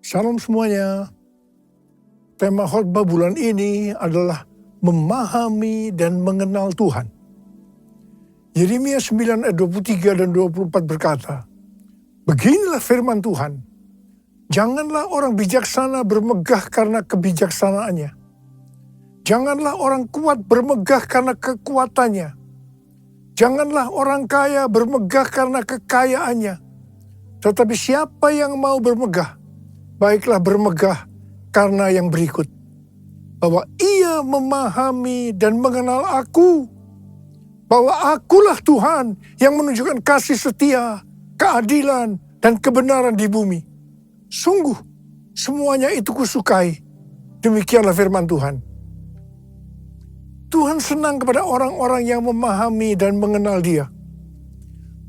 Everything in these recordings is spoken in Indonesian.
Salam semuanya. Tema khotbah bulan ini adalah memahami dan mengenal Tuhan. Yeremia 9 ayat 23 dan 24 berkata, "Beginilah firman Tuhan, janganlah orang bijaksana bermegah karena kebijaksanaannya. Janganlah orang kuat bermegah karena kekuatannya. Janganlah orang kaya bermegah karena kekayaannya. Tetapi siapa yang mau bermegah, baiklah bermegah karena yang berikut, bahwa ia memahami dan mengenal aku, bahwa akulah Tuhan yang menunjukkan kasih setia, keadilan, dan kebenaran di bumi. Sungguh, semuanya itu kusukai." Demikianlah firman Tuhan. Tuhan senang kepada orang-orang yang memahami dan mengenal Dia,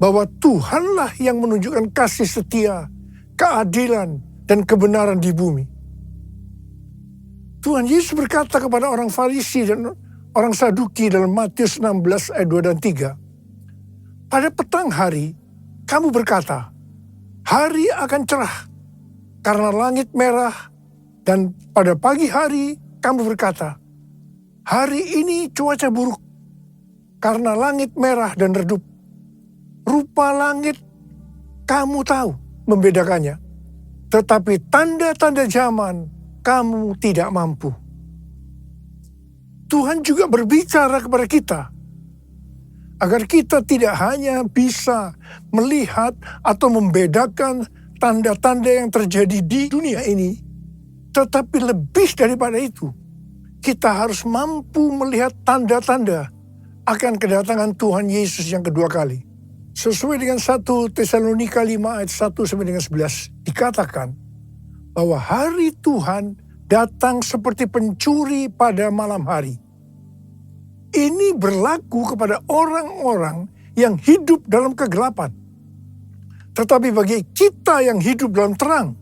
bahwa Tuhanlah yang menunjukkan kasih setia, keadilan, dan kebenaran di bumi. Tuhan Yesus berkata kepada orang Farisi dan orang Saduki dalam Matius 16 ayat 2 dan 3, "Pada petang hari, kamu berkata, hari akan cerah karena langit merah, dan pada pagi hari kamu berkata, hari ini cuaca buruk karena langit merah dan redup. Rupa langit kamu tahu membedakannya, tetapi tanda-tanda zaman kamu tidak mampu." Tuhan juga berbicara kepada kita, agar kita tidak hanya bisa melihat atau membedakan tanda-tanda yang terjadi di dunia ini, tetapi lebih daripada itu, kita harus mampu melihat tanda-tanda akan kedatangan Tuhan Yesus yang kedua kali. Sesuai dengan 1 Tesalonika 5 ayat 1 sampai dengan 11, dikatakan bahwa hari Tuhan datang seperti pencuri pada malam hari. Ini berlaku kepada orang-orang yang hidup dalam kegelapan. Tetapi bagi kita yang hidup dalam terang,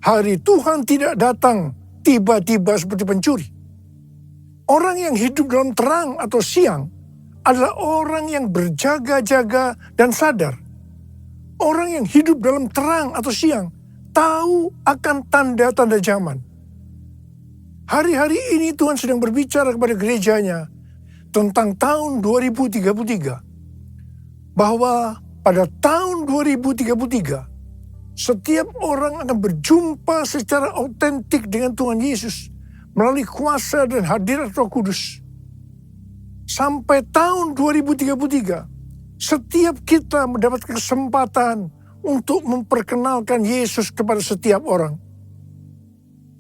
hari Tuhan tidak datang tiba-tiba seperti pencuri. Orang yang hidup dalam terang atau siang adalah orang yang berjaga-jaga dan sadar. Orang yang hidup dalam terang atau siang tahu akan tanda-tanda zaman. Hari-hari ini Tuhan sedang berbicara kepada gerejanya tentang tahun 2033. Bahwa pada tahun 2033, setiap orang akan berjumpa secara autentik dengan Tuhan Yesus melalui kuasa dan hadirat Roh Kudus. Sampai tahun 2033, setiap kita mendapat kesempatan untuk memperkenalkan Yesus kepada setiap orang.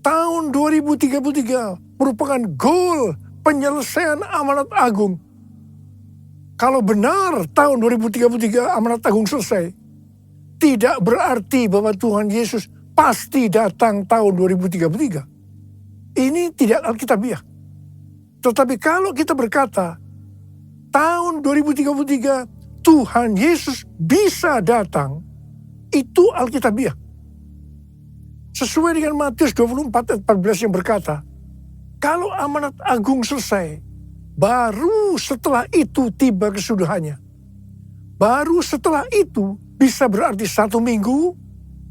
Tahun 2033 merupakan goal penyelesaian amanat agung. Kalau benar tahun 2033 amanat agung selesai, tidak berarti bahwa Tuhan Yesus pasti datang tahun 2033. Ini tidak alkitabiah. Tetapi kalau kita berkata, tahun 2033 Tuhan Yesus bisa datang, itu alkitabiah. Sesuai dengan Matius 24 ayat 14 yang berkata, kalau amanat agung selesai, baru setelah itu tiba kesudahannya. Baru setelah itu bisa berarti 1 minggu,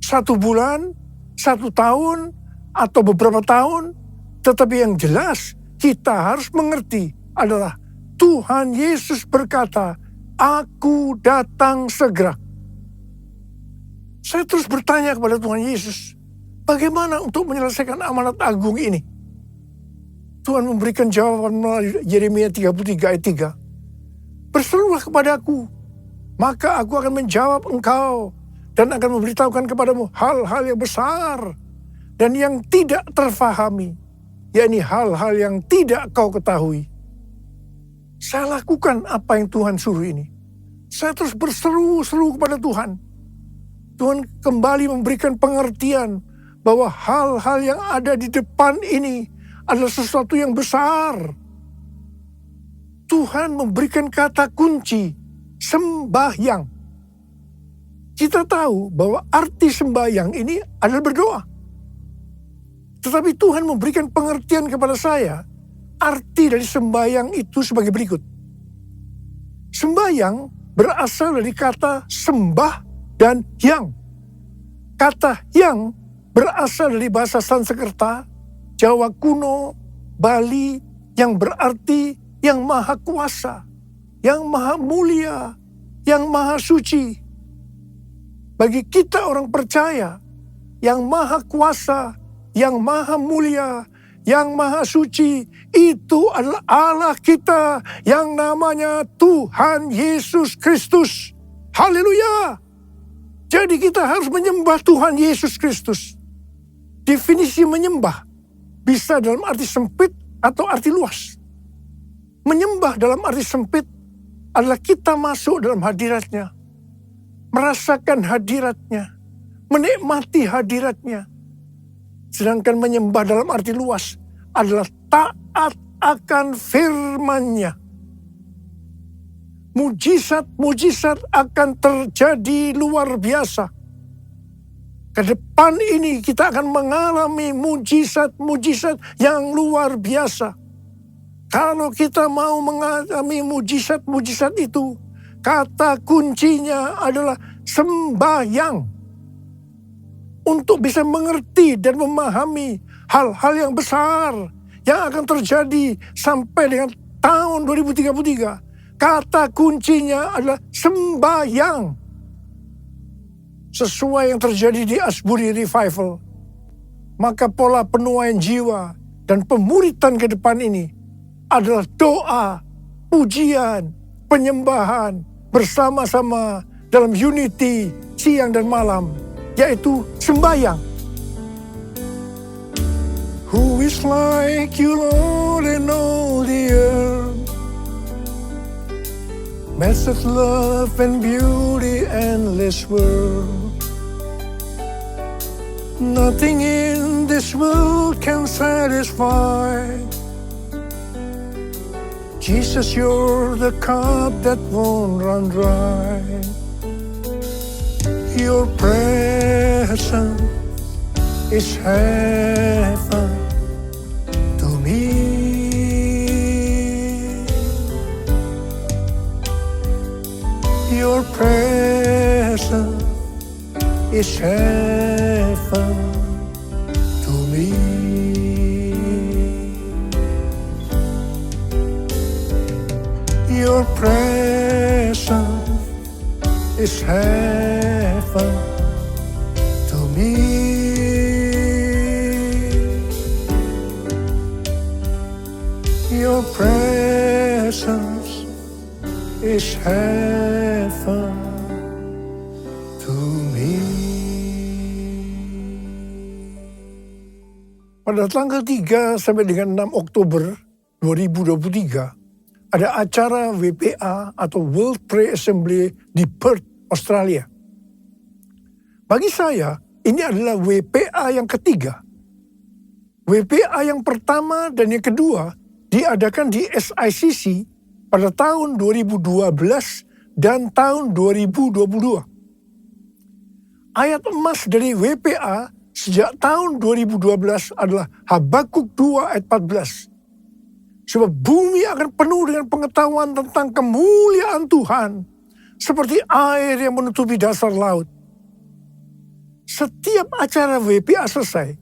1 bulan, 1 tahun, atau beberapa tahun. Tetapi yang jelas kita harus mengerti adalah Tuhan Yesus berkata, "Aku datang segera." Saya terus bertanya kepada Tuhan Yesus, bagaimana untuk menyelesaikan amanat agung ini? Tuhan memberikan jawaban melalui Yeremia 33 ayat 3. "Berserulah kepadaku, maka aku akan menjawab engkau dan akan memberitahukan kepadamu hal-hal yang besar dan yang tidak terfahami, yakni hal-hal yang tidak kau ketahui." Saya lakukan apa yang Tuhan suruh ini. Saya terus berseru-seru kepada Tuhan. Tuhan kembali memberikan pengertian bahwa hal-hal yang ada di depan ini adalah sesuatu yang besar. Tuhan memberikan kata kunci, sembahyang. Kita tahu bahwa arti sembahyang ini adalah berdoa. Tetapi Tuhan memberikan pengertian kepada saya, arti dari sembahyang itu sebagai berikut. Sembahyang berasal dari kata sembah dan yang. Kata yang berasal dari bahasa Sanskerta, Jawa kuno, Bali, yang berarti yang maha kuasa, yang maha mulia, yang maha suci. Bagi kita orang percaya, yang maha kuasa, yang maha mulia, yang maha suci, itu adalah Allah kita yang namanya Tuhan Yesus Kristus. Haleluya! Jadi kita harus menyembah Tuhan Yesus Kristus. Definisi menyembah bisa dalam arti sempit atau arti luas. Menyembah dalam arti sempit adalah kita masuk dalam hadiratnya, merasakan hadiratnya, menikmati hadiratnya. Sedangkan menyembah dalam arti luas adalah taat akan firman-Nya. Mujizat-mujizat akan terjadi luar biasa. Ke depan ini kita akan mengalami mujizat-mujizat yang luar biasa. Kalau kita mau mengalami mujizat-mujizat itu, kata kuncinya adalah sembahyang. Untuk bisa mengerti dan memahami hal-hal yang besar yang akan terjadi sampai dengan tahun 2033. Kata kuncinya adalah sembahyang. Sesuai yang terjadi di Asbury Revival, maka pola penuaian jiwa dan pemuritan ke depan ini adalah doa, pujian, penyembahan bersama-sama dalam unity siang dan malam, yaitu sembahyang. Who is like you, Lord, in all the earth? Massive love and beauty, endless world. Nothing in this world can satisfy. Jesus, you're the cup that won't run dry. Your presence is heaven to me. Your presence is heaven to me. Your presence is heaven to me. Your presence is heaven to me. Pada tanggal 3 sampai dengan 6 Oktober 2023, ada acara WPA atau World Prayer Assembly di Perth, Australia. Bagi saya, ini adalah WPA yang ketiga. WPA yang pertama dan yang kedua diadakan di SICC pada tahun 2012 dan tahun 2022. Ayat emas dari WPA sejak tahun 2012 adalah Habakuk 2 ayat 14. Sebab bumi akan penuh dengan pengetahuan tentang kemuliaan Tuhan, seperti air yang menutupi dasar laut. Setiap acara WPA selesai,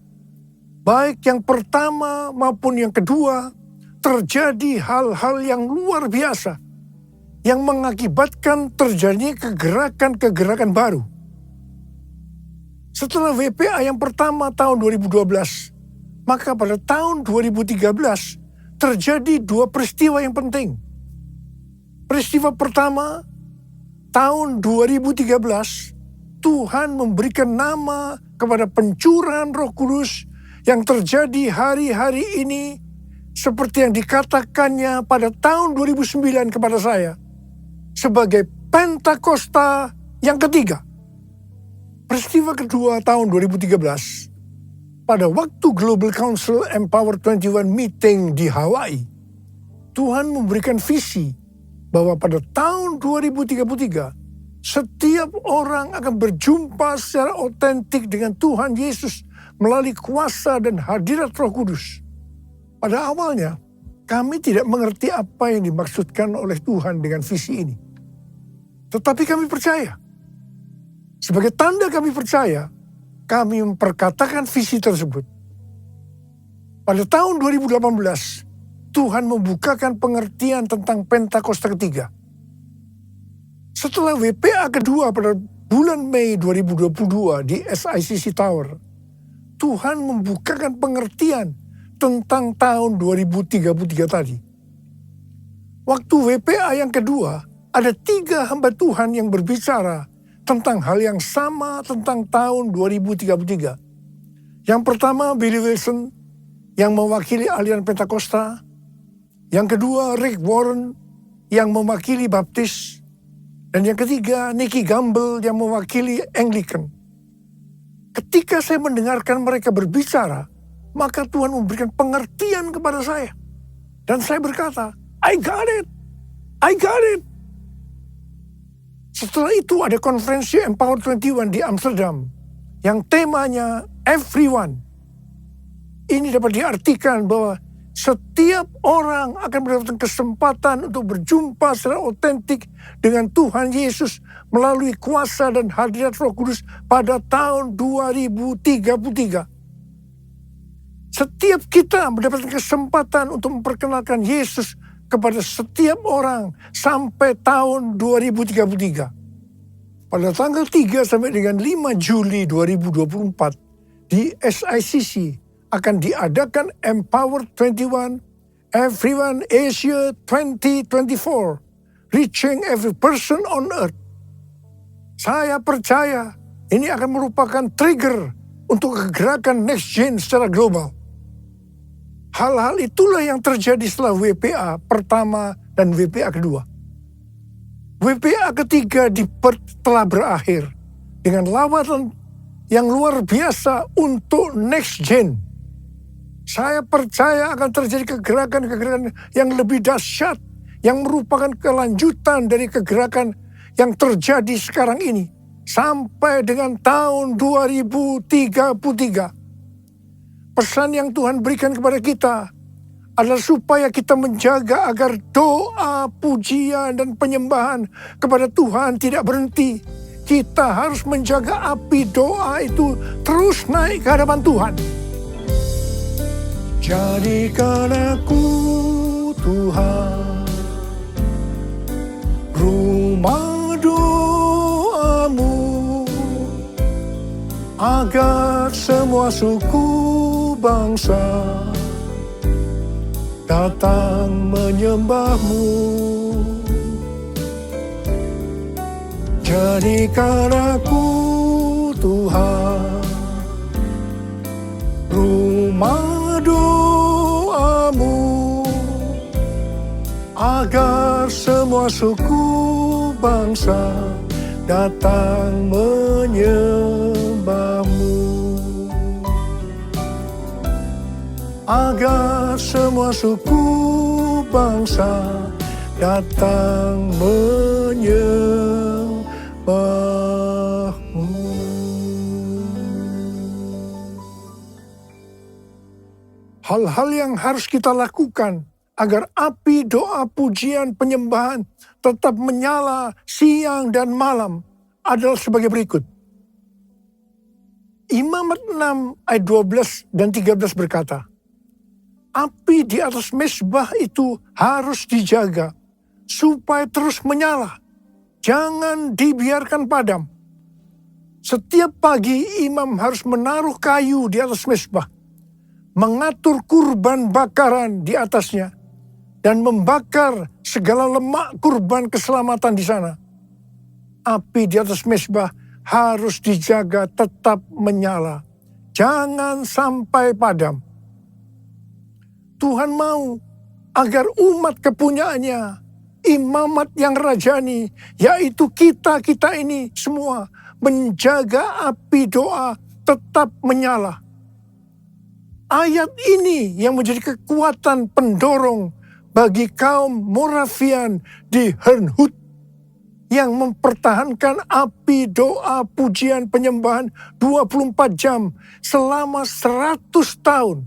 baik yang pertama maupun yang kedua, terjadi hal-hal yang luar biasa, yang mengakibatkan terjadinya kegerakan-kegerakan baru. Setelah WPA yang pertama tahun 2012, maka pada tahun 2013, terjadi dua peristiwa yang penting. Peristiwa pertama, tahun 2013, Tuhan memberikan nama kepada pencurahan Roh Kudus yang terjadi hari-hari ini, seperti yang dikatakannya pada tahun 2009 kepada saya, sebagai Pentakosta yang ketiga. Peristiwa kedua tahun 2013, pada waktu Global Council Empower 21 meeting di Hawaii, Tuhan memberikan visi bahwa pada tahun 2033, setiap orang akan berjumpa secara otentik dengan Tuhan Yesus melalui kuasa dan hadirat Roh Kudus. Pada awalnya, kami tidak mengerti apa yang dimaksudkan oleh Tuhan dengan visi ini. Tetapi kami percaya. Sebagai tanda kami percaya, kami memperkatakan visi tersebut. Pada tahun 2018, Tuhan membukakan pengertian tentang Pentakosta ketiga. Setelah WPA kedua pada bulan Mei 2022 di SICC Tower, Tuhan membukakan pengertian tentang tahun 2033 tadi. Waktu WPA yang kedua, ada 3 hamba Tuhan yang berbicara tentang hal yang sama tentang tahun 2033. Yang pertama, Billy Wilson yang mewakili aliran Pentakosta. Yang kedua, Rick Warren yang mewakili Baptis. Dan yang ketiga, Nicky Gamble yang mewakili Anglican. Ketika saya mendengarkan mereka berbicara, maka Tuhan memberikan pengertian kepada saya. Dan saya berkata, I got it. I got it. Setelah itu ada konferensi Empower 21 di Amsterdam yang temanya Everyone. Ini dapat diartikan bahwa setiap orang akan mendapatkan kesempatan untuk berjumpa secara otentik dengan Tuhan Yesus melalui kuasa dan hadirat Roh Kudus pada tahun 2033. Setiap kita mendapatkan kesempatan untuk memperkenalkan Yesus kepada setiap orang sampai tahun 2033. Pada tanggal 3 sampai dengan 5 Juli 2024 di SICC akan diadakan Empower 21 Everyone Asia 2024, Reaching Every Person on Earth. Saya percaya ini akan merupakan trigger untuk kegerakan next gen secara global. Hal-hal itulah yang terjadi setelah WPA pertama dan WPA kedua. WPA ketiga di Perth telah berakhir dengan lawatan yang luar biasa untuk next gen. Saya percaya akan terjadi kegerakan-kegerakan yang lebih dahsyat yang merupakan kelanjutan dari kegerakan yang terjadi sekarang ini sampai dengan tahun 2033. Pesan yang Tuhan berikan kepada kita adalah supaya kita menjaga agar doa, pujian, dan penyembahan kepada Tuhan tidak berhenti. Kita harus menjaga api doa itu terus naik ke hadapan Tuhan. Jadikan aku, Tuhan, rumah doamu, agar semua suku bangsa datang menyembahmu. Jadikan aku, Tuhan, rumah doamu, agar semua suku bangsa datang menyembahmu. Agar semua suku bangsa datang menyembahmu. Hal-hal yang harus kita lakukan agar api doa, pujian, penyembahan tetap menyala siang dan malam adalah sebagai berikut. Imamat 6 ayat 12 dan 13 berkata, api di atas mezbah itu harus dijaga supaya terus menyala. Jangan dibiarkan padam. Setiap pagi imam harus menaruh kayu di atas mezbah, mengatur kurban bakaran di atasnya, dan membakar segala lemak kurban keselamatan di sana. Api di atas mezbah harus dijaga tetap menyala. Jangan sampai padam. Tuhan mau agar umat kepunyaannya, imamat yang rajani, yaitu kita ini semua, menjaga api doa tetap menyala. Ayat ini yang menjadi kekuatan pendorong bagi kaum Moravian di Herrnhut yang mempertahankan api doa, pujian, penyembahan 24 jam selama 100 tahun.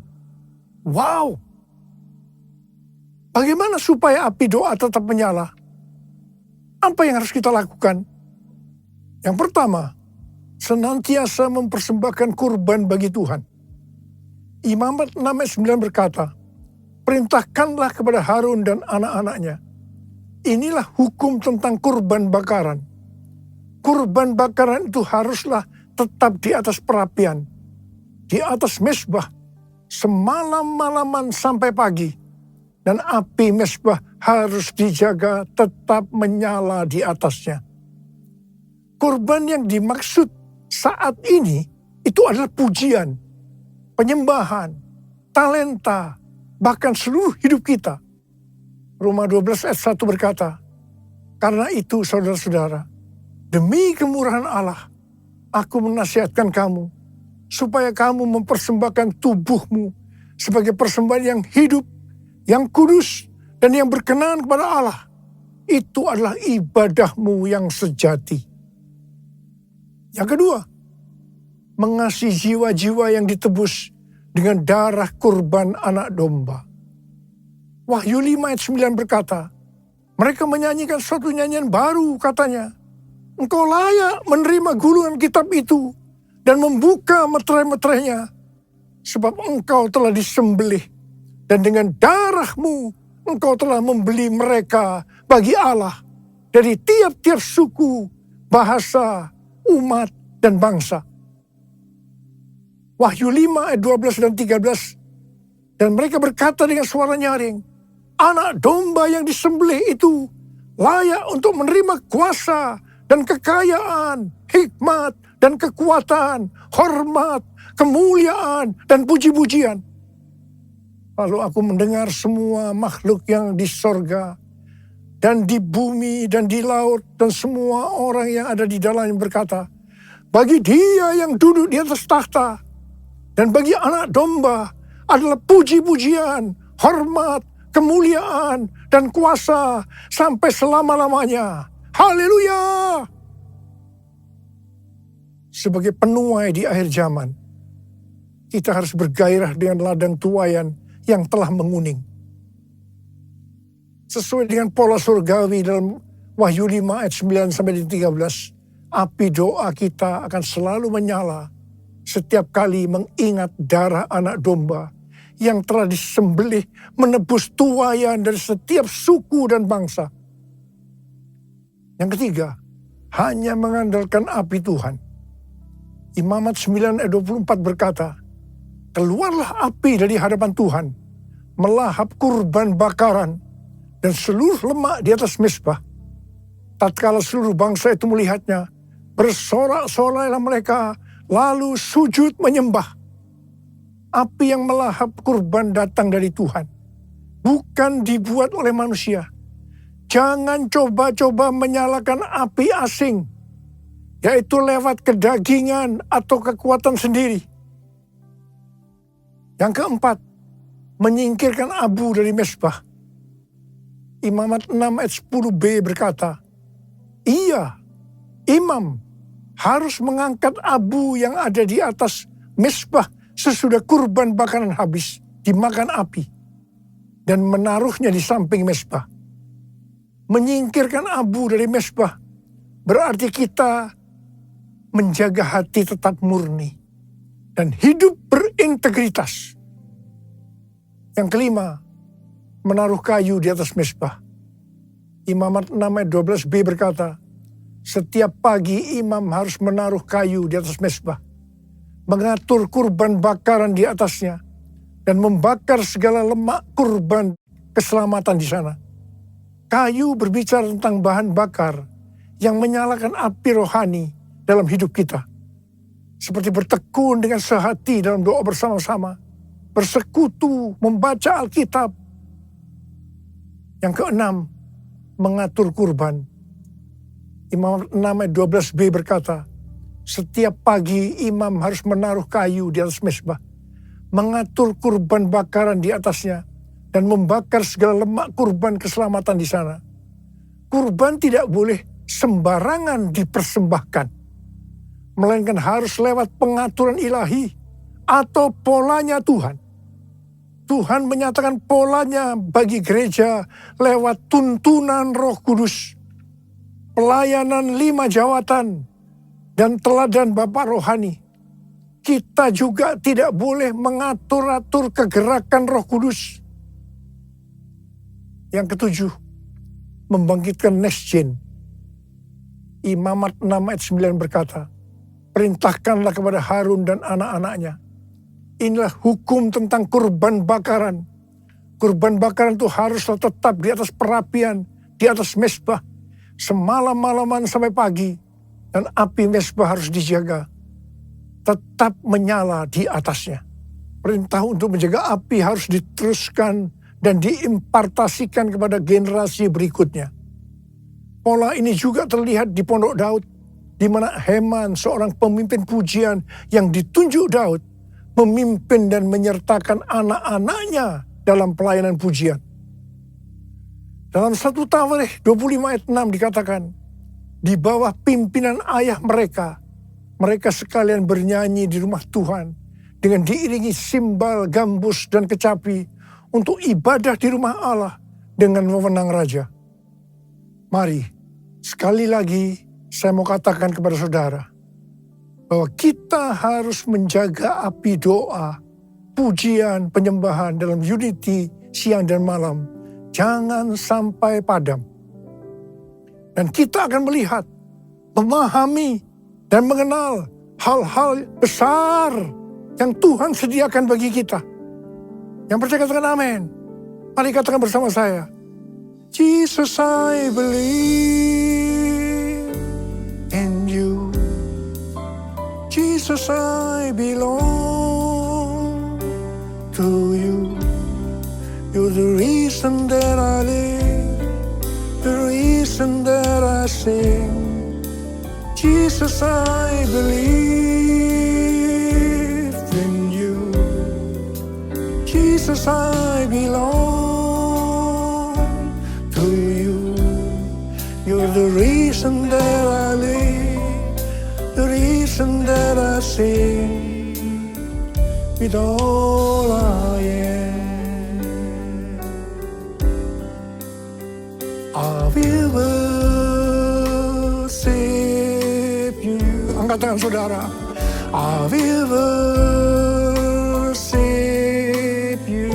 Wow! Bagaimana supaya api doa tetap menyala? Apa yang harus kita lakukan? Yang pertama, senantiasa mempersembahkan kurban bagi Tuhan. Imamat 6 ayat 9 berkata, perintahkanlah kepada Harun dan anak-anaknya. Inilah hukum tentang kurban bakaran. Kurban bakaran itu haruslah tetap di atas perapian, di atas mezbah, semalam-malaman sampai pagi. Dan api mezbah harus dijaga tetap menyala di atasnya. Kurban yang dimaksud saat ini itu adalah pujian, penyembahan, talenta, bahkan seluruh hidup kita. Roma 12 ayat 1 berkata, karena itu saudara-saudara, demi kemurahan Allah, aku menasihatkan kamu, supaya kamu mempersembahkan tubuhmu sebagai persembahan yang hidup, yang kudus, dan yang berkenan kepada Allah. Itu adalah ibadahmu yang sejati. Yang kedua, mengasihi jiwa-jiwa yang ditebus dengan darah kurban anak domba. Wahyu 5 ayat 9 berkata, mereka menyanyikan suatu nyanyian baru, katanya, engkau layak menerima gulungan kitab itu dan membuka meterai-meterainya, sebab engkau telah disembelih, dan dengan darahmu engkau telah membeli mereka bagi Allah dari tiap-tiap suku, bahasa, umat, dan bangsa. Wahyu 5 ayat 12 dan 13, dan mereka berkata dengan suara nyaring, anak domba yang disembelih itu layak untuk menerima kuasa dan kekayaan, hikmat dan kekuatan, hormat, kemuliaan, dan puji-pujian. Lalu aku mendengar semua makhluk yang di sorga, dan di bumi, dan di laut, dan semua orang yang ada di dalamnya berkata, bagi Dia yang duduk di atas takhta, dan bagi anak domba adalah puji-pujian, hormat, kemuliaan, dan kuasa sampai selama-lamanya. Haleluya! Sebagai penuai di akhir zaman, kita harus bergairah dengan ladang tuaian yang telah menguning. Sesuai dengan pola surgawi dalam Wahyu 5 ayat 9 sampai 13, api doa kita akan selalu menyala setiap kali mengingat darah anak domba yang telah disembelih menebus tuaian dari setiap suku dan bangsa. Yang ketiga, hanya mengandalkan api Tuhan. Imamat 9 ayat 24 berkata, keluarlah api dari hadapan Tuhan, melahap kurban bakaran dan seluruh lemak di atas mezbah. Tatkala seluruh bangsa itu melihatnya, bersorak-sorailah mereka, lalu sujud menyembah. Api yang melahap kurban datang dari Tuhan, bukan dibuat oleh manusia. Jangan coba-coba menyalakan api asing, yaitu lewat kedagingan atau kekuatan sendiri. Yang keempat, menyingkirkan abu dari mezbah. Imamat 6 ayat 10b berkata, iya, imam harus mengangkat abu yang ada di atas mezbah sesudah kurban bakaran habis dimakan api dan menaruhnya di samping mezbah. Menyingkirkan abu dari mezbah berarti kita menjaga hati tetap murni dan hidup berintegritas. Yang kelima, menaruh kayu di atas mezbah. Imamat 6 ayat 12b berkata, setiap pagi imam harus menaruh kayu di atas mezbah, mengatur kurban bakaran di atasnya, dan membakar segala lemak kurban keselamatan di sana. Kayu berbicara tentang bahan bakar yang menyalakan api rohani dalam hidup kita. Seperti bertekun dengan sehati dalam doa bersama-sama, bersekutu, membaca Alkitab. Yang keenam, mengatur kurban. Imam 6 ayat 12b berkata, setiap pagi imam harus menaruh kayu di atas mezbah, mengatur kurban bakaran di atasnya, dan membakar segala lemak kurban keselamatan di sana. Kurban tidak boleh sembarangan dipersembahkan, melainkan harus lewat pengaturan ilahi atau polanya Tuhan. Tuhan menyatakan polanya bagi gereja lewat tuntunan Roh Kudus, pelayanan 5 jawatan, dan teladan Bapa rohani, kita juga tidak boleh mengatur-atur kegerakan Roh Kudus. Yang ketujuh, membangkitkan next gen. Imamat 6 ayat 9 berkata, perintahkanlah kepada Harun dan anak-anaknya. Inilah hukum tentang kurban bakaran. Kurban bakaran itu haruslah tetap di atas perapian, di atas mezbah, semalam-malaman sampai pagi. Dan api mezbah harus dijaga, tetap menyala di atasnya. Perintah untuk menjaga api harus diteruskan dan diimpartasikan kepada generasi berikutnya. Pola ini juga terlihat di Pondok Daud, di mana Heman, seorang pemimpin pujian yang ditunjuk Daud, memimpin dan menyertakan anak-anaknya dalam pelayanan pujian. Dalam 1 Tawarikh 25 ayat 6 dikatakan, di bawah pimpinan ayah mereka, mereka sekalian bernyanyi di rumah Tuhan dengan diiringi simbal, gambus, dan kecapi untuk ibadah di rumah Allah dengan wewenang raja. Mari, sekali lagi saya mau katakan kepada saudara, bahwa kita harus menjaga api doa, pujian, penyembahan dalam unity siang dan malam. Jangan sampai padam. Dan kita akan melihat, memahami, dan mengenal hal-hal besar yang Tuhan sediakan bagi kita. Yang percaya katakan amin. Mari katakan bersama saya. Jesus, I believe in you. Jesus, I belong to you. You're the reason that I live, the reason that I sing. Jesus, I believe in you. Jesus, I belong to you. You're the reason that I live, the reason that I sing with all I am. I will worship you. Angkat tangan saudara. I will worship you.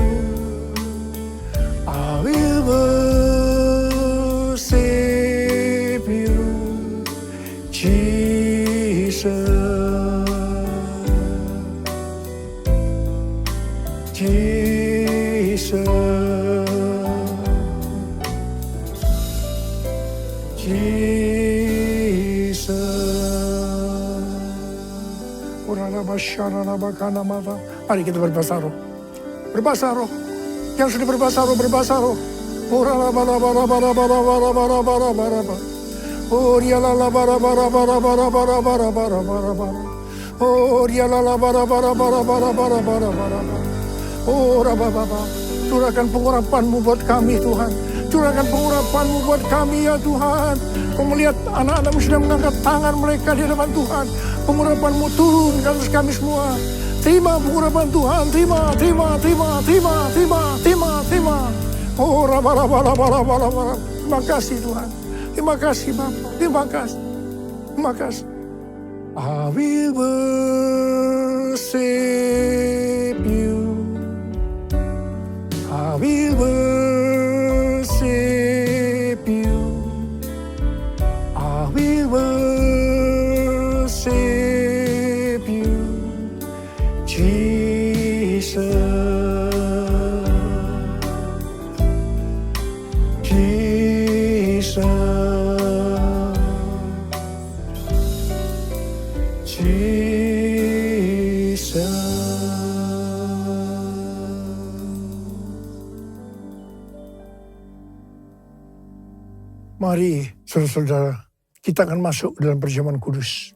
I will worship you, Jesus. Jesus. Mari kita berbahasa roh. Berbahasa roh. Yang sudah berbahasa roh, berbahasa roh. Curahkan pengurapan-Mu buat kami, Tuhan. Curahkan pengurapan-Mu buat kami, ya Tuhan. Kau melihat anak-anak-Mu sudah mengangkat tangan mereka di hadapan Tuhan. Pengurapan-Mu turun ke atas kami semua. Terima pengurapan Tuhan, terima. Oh, terima kasih Tuhan. Terima kasih Bapa, terima kasih. I will worship you. I will worship you. I will worship you, Jesus. Jesus. Mari, saudara-saudara, kita akan masuk dalam perjamuan kudus.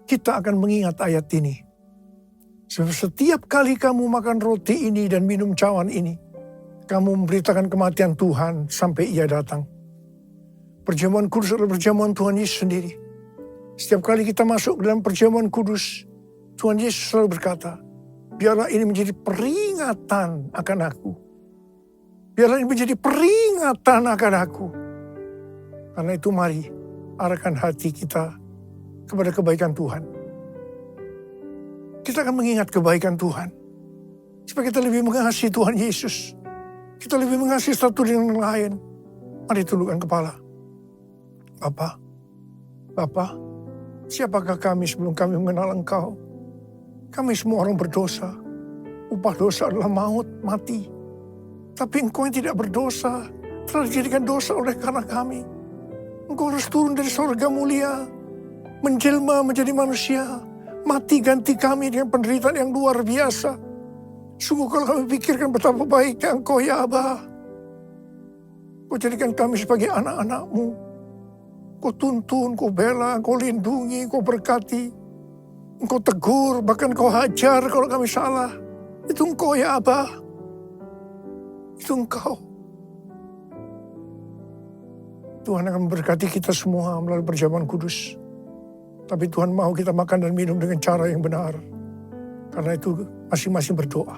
Kita akan mengingat ayat ini. Setiap kali kamu makan roti ini dan minum cawan ini, kamu memberitakan kematian Tuhan sampai Ia datang. Perjamuan kudus adalah perjamuan Tuhan Yesus sendiri. Setiap kali kita masuk dalam perjamuan kudus, Tuhan Yesus selalu berkata, biarlah ini menjadi peringatan akan aku. Biarlah ini menjadi peringatan akan aku. Karena itu mari arahkan hati kita kepada kebaikan Tuhan. Kita akan mengingat kebaikan Tuhan. Supaya kita lebih mengasihi Tuhan Yesus. Kita lebih mengasihi satu dengan yang lain. Mari tundukkan kepala. Bapa, siapakah kami sebelum kami mengenal Engkau? Kami semua orang berdosa. Upah dosa adalah maut, mati. Tapi Engkau yang tidak berdosa telah dijadikan dosa oleh karena kami. Engkau harus turun dari surga mulia, menjelma menjadi manusia, mati ganti kami dengan penderitaan yang luar biasa. Sungguh kalau kami pikirkan betapa baiknya Engkau ya Aba. Kau jadikan kami sebagai anak-anak-Mu. Kau tuntun, Kau bela, Kau lindungi, Kau berkati. Engkau tegur, bahkan Kau hajar kalau kami salah. Itu Engkau ya Aba. Itu Engkau. Tuhan akan memberkati kita semua melalui perjamuan kudus. Tapi Tuhan mau kita makan dan minum dengan cara yang benar. Karena itu masing-masing berdoa.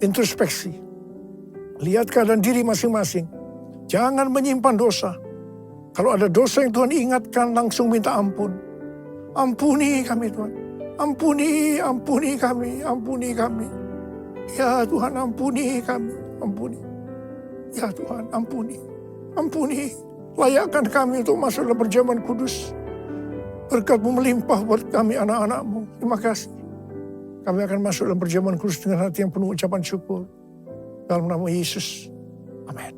Introspeksi. Lihat keadaan diri masing-masing. Jangan menyimpan dosa. Kalau ada dosa yang Tuhan ingatkan, langsung minta ampun. Ampuni kami Tuhan. Ampuni kami. Ya Tuhan, ampuni kami. Ampuni. Ya Tuhan, ampuni. Layakkan kami untuk masuk dalam perjamuan kudus. Berkat-Mu melimpah buat kami anak-anak-Mu. Terima kasih. Kami akan masuk dalam perjamuan kudus dengan hati yang penuh ucapan syukur. Dalam nama Yesus. Amin.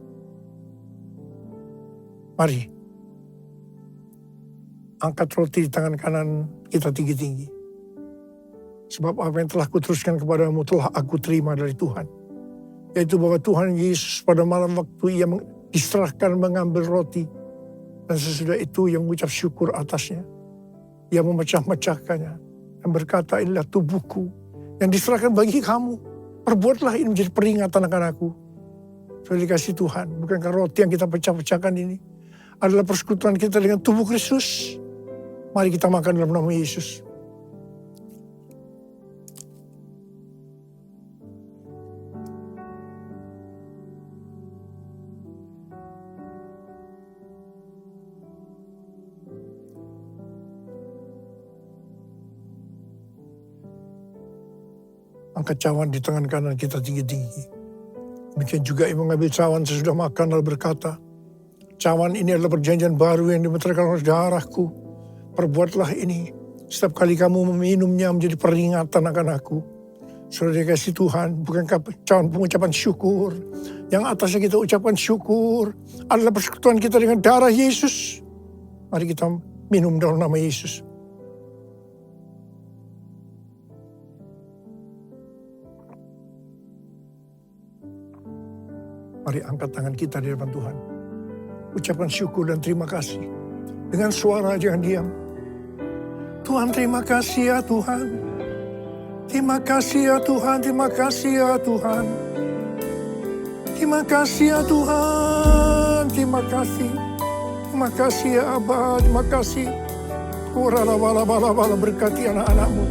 Mari. Angkat roti di tangan kanan kita tinggi-tinggi. Sebab apa yang telah kuteruskan kepadamu telah aku terima dari Tuhan. Yaitu bahwa Tuhan Yesus pada malam waktu ia diserahkan mengambil roti. Dan sesudah itu ia mengucap syukur atasnya. Ia memecah-mecahkannya. Dan berkata, inilah tubuhku yang diserahkan bagi kamu. Perbuatlah ini menjadi peringatan akan aku. Sudah dikasih Tuhan. Bukankah roti yang kita pecah-pecahkan ini adalah persekutuan kita dengan tubuh Kristus? Mari kita makan dalam nama Yesus. Angkat cawan di tangan kanan kita tinggi-tinggi. Demikian juga ia mengambil cawan sesudah makan lalu berkata, cawan ini adalah perjanjian baru yang dimeteraikan oleh darahku. Perbuatlah ini setiap kali kamu meminumnya menjadi peringatan akan aku. Sudah dikasih Tuhan, bukankah cawan pengucapan syukur? Yang atasnya kita ucapkan syukur adalah persekutuan kita dengan darah Yesus. Mari kita minum dalam nama Yesus. Mari angkat tangan kita di depan Tuhan. Ucapkan syukur dan terima kasih. Dengan suara jangan diam. Tuhan terima kasih ya Tuhan. Terima kasih ya Tuhan, terima kasih ya Tuhan. Terima kasih ya Tuhan, terima kasih. Terima kasih ya Abba, terima kasih. Bala berkati anak-anak-Mu.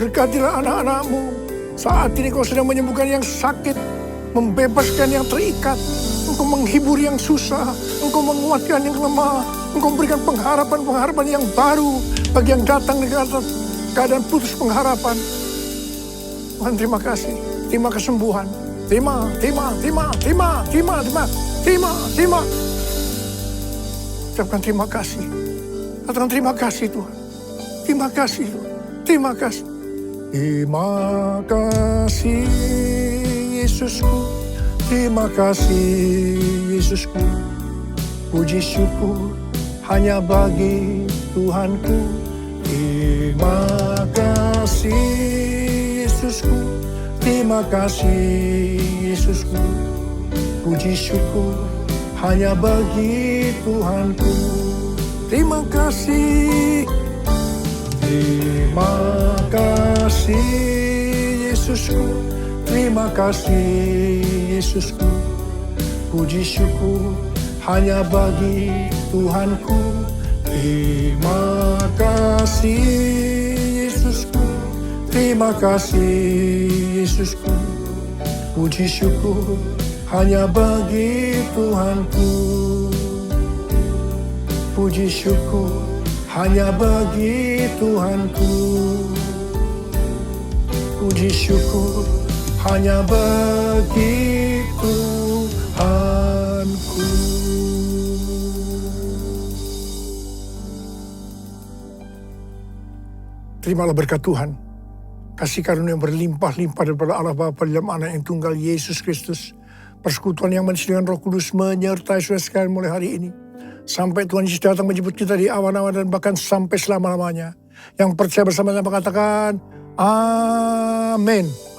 Berkatilah anak-anak-Mu. Saat ini Kau sedang menyembuhkan yang sakit. Membebaskan yang terikat, Engkau menghibur yang susah, Engkau menguatkan yang lemah, Engkau memberikan pengharapan-pengharapan yang baru bagi yang datang di atas keadaan putus pengharapan. Tuhan terima kasih, terima kesembuhan, terima. Ucapkan terima kasih, katakan terima kasih Tuhan, terima kasih Tuhan, terima kasih. Terima kasih Yesusku, terima kasih Yesusku. Puji syukur hanya bagi Tuhanku. Terima kasih Yesusku, terima kasih Yesusku. Puji syukur hanya bagi Tuhanku. Terima kasih. Terima kasih Yesusku, terima kasih Yesusku. Puji syukur hanya bagi Tuhanku. Terima kasih Yesusku, terima kasih Yesusku. Puji syukur hanya bagi Tuhanku. Puji syukur hanya bagi Tuhanku. Puji syukur hanya bagi Tuhanku. Terimalah berkat Tuhan. Kasih karunia yang berlimpah-limpah daripada Allah Bapa dalam Anak yang tunggal Yesus Kristus. Persekutuan yang manis dengan Roh Kudus menyertai saudara sekalian mulai hari ini. Sampai Tuhan Yesus datang menjemput kita di awan-awan dan bahkan sampai selama-lamanya. Yang percaya bersama-sama katakan, Amin.